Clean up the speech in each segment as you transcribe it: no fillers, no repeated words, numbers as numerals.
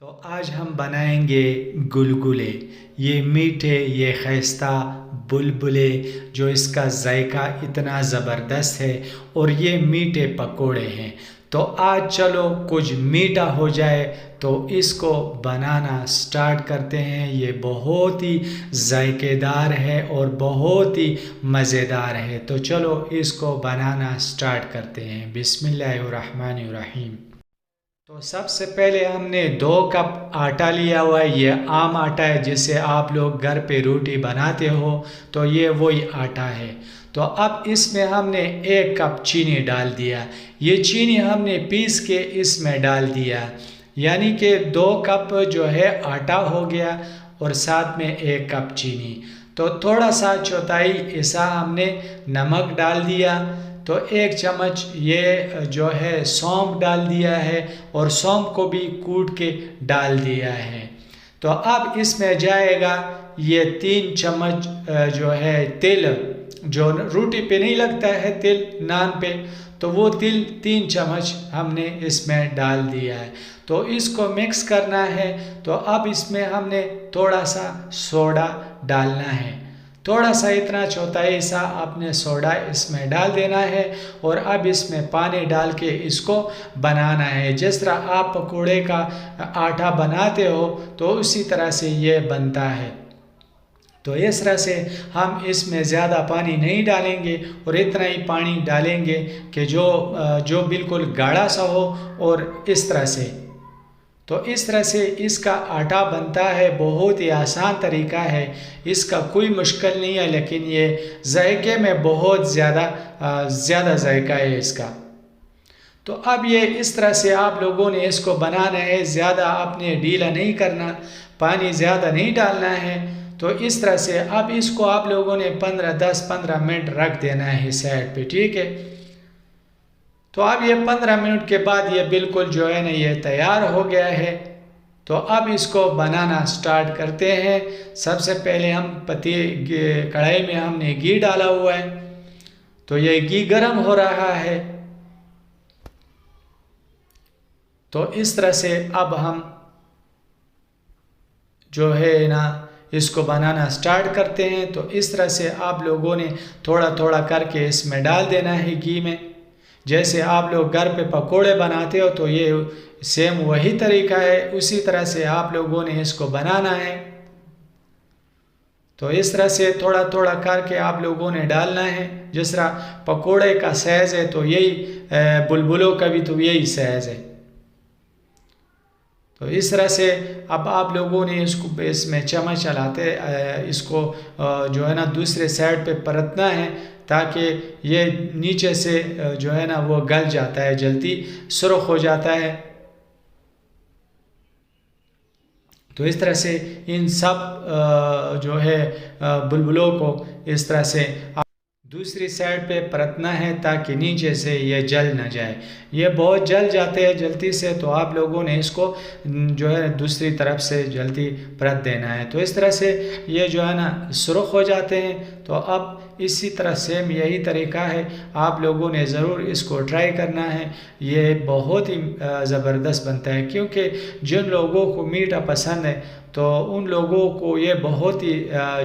तो आज हम बनाएंगे गुलगुले। ये मीठे, ये खस्ता बुलबुले जो इसका जायका इतना ज़बरदस्त है और ये मीठे पकोड़े हैं। तो आज चलो कुछ मीठा हो जाए तो इसको बनाना स्टार्ट करते हैं। ये बहुत ही जायकेदार है और बहुत ही मज़ेदार है। तो चलो इसको बनाना स्टार्ट करते हैं। बिस्मिल्लाहिर्रहमानिर्रहीम। तो सबसे पहले हमने 2 कप आटा लिया हुआ है। ये आम आटा है जिससे आप लोग घर पे रोटी बनाते हो, तो ये वही आटा है। तो अब इसमें हमने 1 कप चीनी डाल दिया। ये चीनी हमने पीस के इसमें डाल दिया, यानी कि 2 कप जो है आटा हो गया और साथ में 1 कप चीनी। तो थोड़ा सा चौथाई ऐसा हमने नमक डाल दिया। तो 1 चम्मच ये जो है सौंफ डाल दिया है और सौंफ को भी कूट के डाल दिया है। तो अब इसमें जाएगा ये 3 चम्मच जो है तिल, जो रोटी पे नहीं लगता है तिल, नान पे, तो वो तिल 3 चम्मच हमने इसमें डाल दिया है। तो इसको मिक्स करना है। तो अब इसमें हमने थोड़ा सा सोडा डालना है। थोड़ा सा इतना चौथाई सा आपने सोडा इसमें डाल देना है और अब इसमें पानी डाल के इसको बनाना है। जिस तरह आप पकोड़े का आटा बनाते हो तो उसी तरह से ये बनता है। तो इस तरह से हम इसमें ज़्यादा पानी नहीं डालेंगे और इतना ही पानी डालेंगे कि जो बिल्कुल गाढ़ा सा हो। और इस तरह से, तो इस तरह से इसका आटा बनता है। बहुत ही आसान तरीका है, इसका कोई मुश्किल नहीं है, लेकिन ये जायके में बहुत ज़्यादा जायका है इसका। तो अब ये इस तरह से आप लोगों ने इसको बनाना है। ज़्यादा आपने ढीला नहीं करना, पानी ज़्यादा नहीं डालना है। तो इस तरह से अब इसको आप लोगों ने 10-15 मिनट रख देना है साइड पे, ठीक है। तो अब ये 15 मिनट के बाद ये बिल्कुल जो है ना ये तैयार हो गया है। तो अब इसको बनाना स्टार्ट करते हैं। सबसे पहले हम कढ़ाई में हमने घी डाला हुआ है। तो ये घी गर्म हो रहा है। तो इस तरह से अब हम जो है ना इसको बनाना स्टार्ट करते हैं। तो इस तरह से आप लोगों ने थोड़ा थोड़ा करके इसमें डाल देना है घी में। जैसे आप लोग घर पे पकोड़े बनाते हो तो ये सेम वही तरीका है, उसी तरह से आप लोगों ने इसको बनाना है। तो इस तरह से थोड़ा थोड़ा करके आप लोगों ने डालना है। जिस तरह पकोड़े का साइज़ है तो यही बुलबुलों का भी तो यही साइज़ है। तो इस तरह से अब आप लोगों ने इसको इसमें चम्मच चलाते इसको जो है ना दूसरे साइड पे परतना है, ताकि ये नीचे से जो है ना वो गल जाता है, जल्दी सुर्ख हो जाता है। तो इस तरह से इन सब जो है बुलबुलों को इस तरह से दूसरी साइड पे परतना है, ताकि नीचे से ये जल न जाए। ये बहुत जल जाते हैं जल्दी से, तो आप लोगों ने इसको जो है दूसरी तरफ से जल्दी परत देना है। तो इस तरह से ये जो है ना सुर्ख हो जाते हैं। तो अब इसी तरह सेम यही तरीका है, आप लोगों ने ज़रूर इसको ट्राई करना है। ये बहुत ही ज़बरदस्त बनता है, क्योंकि जिन लोगों को मीठा पसंद है तो उन लोगों को ये बहुत ही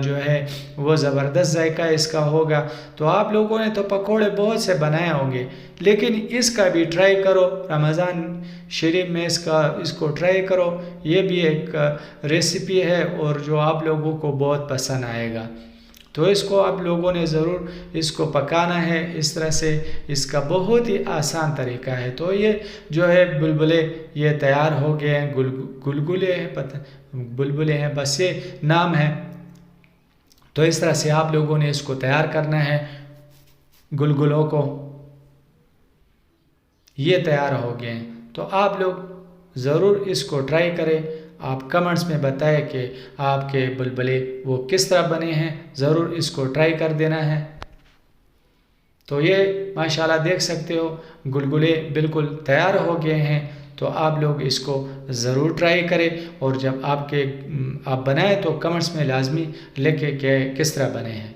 जो है वो ज़बरदस्त जायका इसका होगा। तो आप लोगों ने तो पकोड़े बहुत से बनाए होंगे, लेकिन इसका भी ट्राई करो। रमज़ान शरीफ में इसको ट्राई करो। ये भी एक रेसिपी है और जो आप लोगों को बहुत पसंद आएगा। तो इसको आप लोगों ने ज़रूर इसको पकाना है इस तरह से। इसका बहुत ही आसान तरीका है। तो ये जो है बुलबुले ये तैयार हो गए हैं। गुलगुले हैं, बुलबुले हैं, बस ये नाम है। तो इस तरह से आप लोगों ने इसको तैयार करना है। गुलगुलों को ये तैयार हो गए हैं। तो आप लोग ज़रूर इसको ट्राई करें। आप कमेंट्स में बताएं कि आपके बुलबुले वो किस तरह बने हैं। ज़रूर इसको ट्राई कर देना है। तो ये माशाल्लाह देख सकते हो गुलगुले बिल्कुल तैयार हो गए हैं। तो आप लोग इसको ज़रूर ट्राई करें और जब आप बनाएं तो कमेंट्स में लाजमी लिखें कि किस तरह बने हैं।